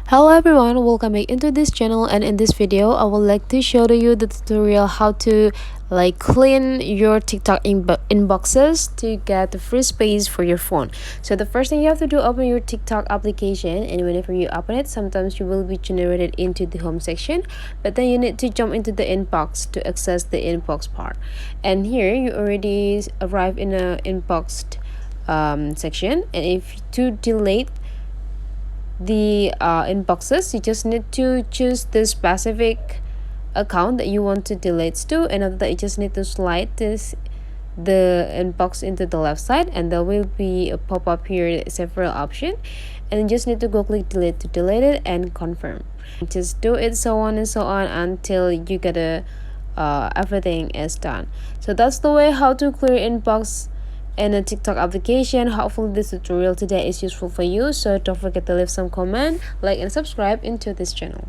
Hello everyone, welcome back into this channel, and in this video I would like to show to you the tutorial how to clean your TikTok inboxes to get the free space for your phone. So the first thing you have to do, open your TikTok application, and whenever you open it, sometimes you will be generated into the home section, but then you need to jump into the inbox to access the inbox part. And here you already arrive in a inbox section, and if to delete the inboxes, you just need to choose the specific account that you want to delete to, and after that you just need to slide the inbox into the left side, and there will be a pop-up here, several options, and you just need to go click delete to delete it and confirm. Just do it so on and so on until you get a everything is done. So that's the way how to clear inbox in a TikTok application. Hopefully this tutorial today is useful for you, so don't forget to leave some comment, like and subscribe into this channel.